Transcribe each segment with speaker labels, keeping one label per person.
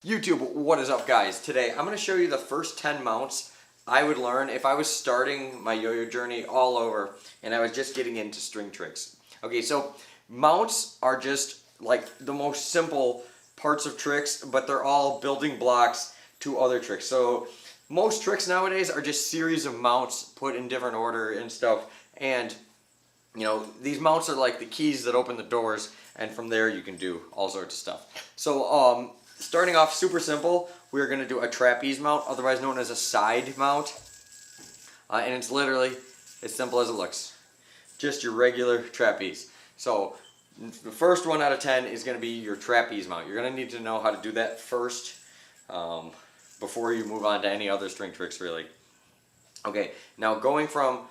Speaker 1: YouTube, what is up guys? Today I'm going to show you the first 10 mounts I would learn if I was starting my yo-yo journey all over and I was just getting into string tricks. Okay, so mounts are just like the most simple parts of tricks, but they're all building blocks to other tricks. So most tricks nowadays are just series of mounts put in different order and stuff, and you know, these mounts are like the keys that open the doors, and from there you can do all sorts of stuff. So starting off super simple, we're going to do a trapeze mount, otherwise known as a side mount. And it's literally as simple as it looks. Just your regular trapeze. So the first one out of 10 is going to be your trapeze mount. You're going to need to know how to do that first before you move on to any other string tricks really. Okay, now going from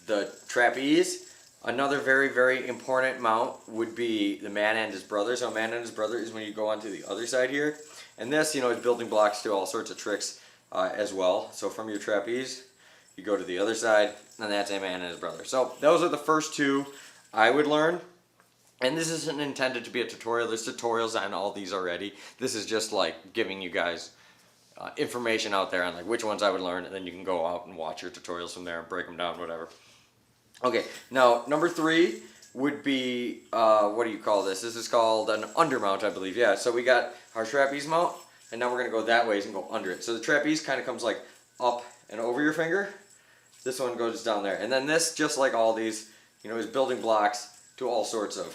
Speaker 1: the trapeze, another very important mount would be the man and his brother. So man and his brother is when you go onto the other side here. And this, you know, is building blocks to all sorts of tricks as well. So from your trapeze, you go to the other side, and that's a man and his brother. So those are the first two I would learn. And this isn't intended to be a tutorial. There's tutorials on all these already. This is just like giving you guys information out there on like which ones I would learn, and then you can go out and watch your tutorials from there and break them down, whatever. Okay, now number 3 would be, what do you call this? This is called an undermount, I believe. Yeah, so we got our trapeze mount, and now we're going to go that way and go under it. So the trapeze kind of comes like up and over your finger. This one goes down there. And then this, just like all these, you know, is building blocks to all sorts of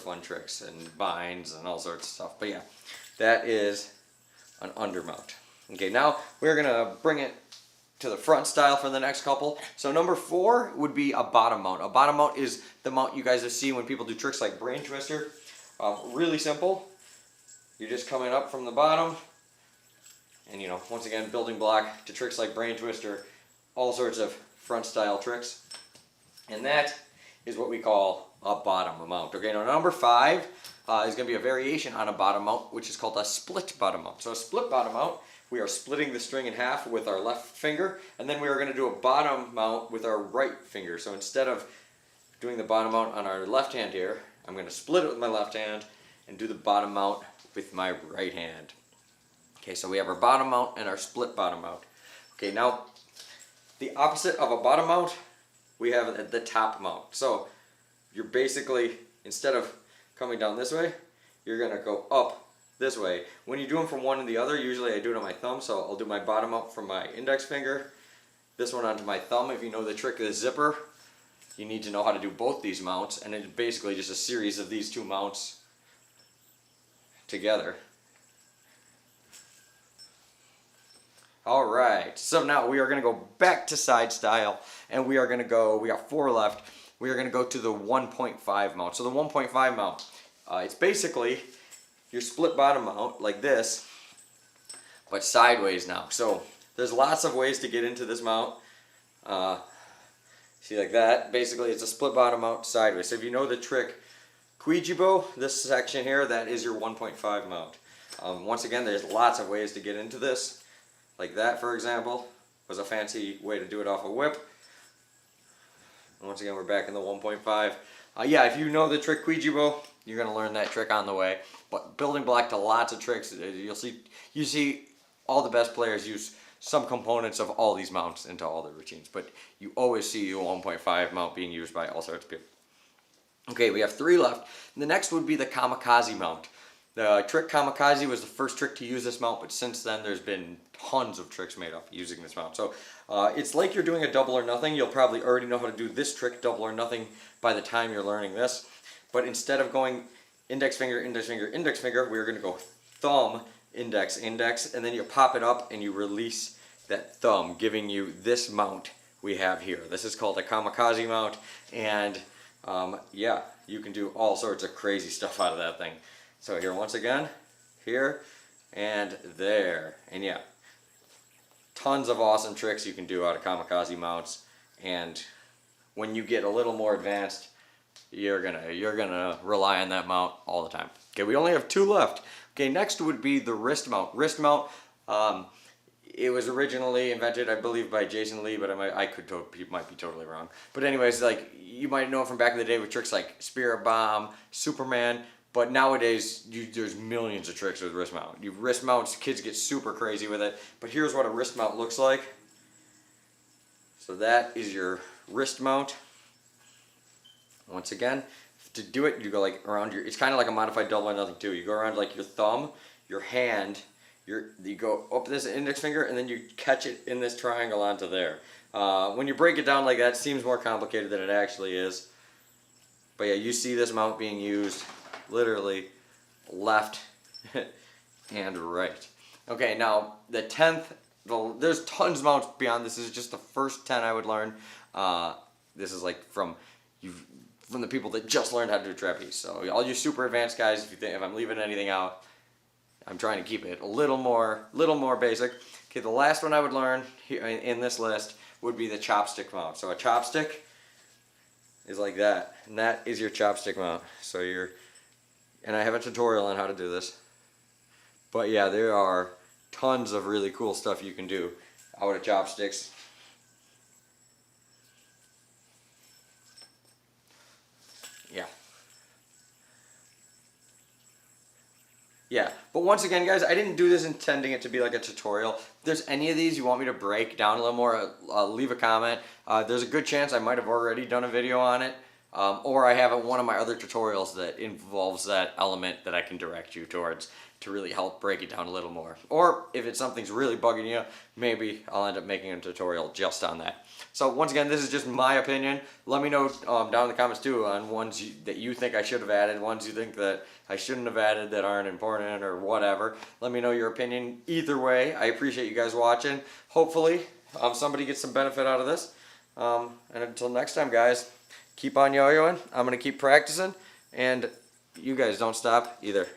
Speaker 1: fun tricks and binds and all sorts of stuff. But yeah, that is an undermount. Okay, now we're going to bring it to the front style for the next couple. So number 4 would be a bottom mount. A bottom mount is the mount you guys have seen when people do tricks like brain twister. Really simple. You're just coming up from the bottom, and you know, once again, building block to tricks like brain twister, all sorts of front style tricks. And that is what we call a bottom mount. Okay, now number 5 is going to be a variation on a bottom mount, which is called a split bottom mount. So a split bottom mount, we are splitting the string in half with our left finger, and then we are going to do a bottom mount with our right finger. So instead of doing the bottom mount on our left hand here, I'm going to split it with my left hand and do the bottom mount with my right hand. Okay, so we have our bottom mount and our split bottom mount. Okay, now the opposite of a bottom mount, we have the top mount. So you're basically, instead of coming down this way, you're going to go up this way. When you do them from one to the other, usually I do it on my thumb, so I'll do my bottom up from my index finger, this one onto my thumb. If you know the trick of the zipper, you need to know how to do both these mounts, and it's basically just a series of these two mounts together. Alright, so now we are going to go back to side style, and we are going to go, we got 4 left, we are going to go to the 1.5 mount. So the 1.5 mount, it's basically your split bottom mount like this, but sideways now. So there's lots of ways to get into this mount. See, like that. Basically, it's a split bottom mount sideways. So if you know the trick Quijibo, this section here, that is your 1.5 mount. Once again, there's lots of ways to get into this. Like that, for example, was a fancy way to do it off a whip. And once again, we're back in the 1.5. Yeah, if you know the trick Quijibo, you're going to learn that trick on the way. But building block to lots of tricks, you see all the best players use some components of all these mounts into all their routines. But you always see your 1.5 mount being used by all sorts of people. Okay, we have 3 left. The next would be the Kamikaze Mount. The trick Kamikaze was the first trick to use this mount, but since then there's been tons of tricks made up using this mount. So it's like you're doing a double or nothing. You'll probably already know how to do this trick, double or nothing, by the time you're learning this. But instead of going index finger, index finger, index finger, we're going to go thumb, index, index, and then you pop it up and you release that thumb, giving you this mount we have here. This is called a Kamikaze Mount, and yeah, you can do all sorts of crazy stuff out of that thing. So here, once again, here and there, and yeah, tons of awesome tricks you can do out of Kamikaze mounts. And when you get a little more advanced, you're gonna rely on that mount all the time. Okay, we only have 2 left. Okay, next would be the wrist mount. Wrist mount, it was originally invented, I believe, by Jason Lee, but might be totally wrong. But anyways, like, you might know from back in the day with tricks like Spirit Bomb, Superman, But nowadays, there's millions of tricks with wrist mount. Wrist mounts, kids get super crazy with it. But here's what a wrist mount looks like. So that is your wrist mount. Once again, to do it, you go like around your, it's kind of like a modified double or nothing too. You go around like your thumb, your hand, you go up this index finger, and then you catch it in this triangle onto there. When you break it down like that, it seems more complicated than it actually is. But yeah, you see this mount being used literally left and right. Okay, now the 10th, there's tons of mounts beyond this. This is just the first 10 I would learn. This is like from the people that just learned how to do trapeze. So all you super advanced guys, if I'm leaving anything out, I'm trying to keep it a little more basic. Okay, the last one I would learn here in this list would be the chopstick mount. So a chopstick is like that, and that is your chopstick mount. So and I have a tutorial on how to do this. But yeah, there are tons of really cool stuff you can do out of chopsticks. Yeah. Yeah, but once again, guys, I didn't do this intending it to be like a tutorial. If there's any of these you want me to break down a little more, leave a comment. There's a good chance I might have already done a video on it, or I have one of my other tutorials that involves that element that I can direct you towards to really help break it down a little more. Or if it's something's really bugging you, maybe I'll end up making a tutorial just on that. So once again, this is just my opinion. Let me know down in the comments too on ones that you think I should have added, ones you think that I shouldn't have added that aren't important or whatever. Let me know your opinion. Either way, I appreciate you guys watching. Hopefully somebody gets some benefit out of this. And until next time, guys, keep on yo-yoing. I'm going to keep practicing, and you guys don't stop either.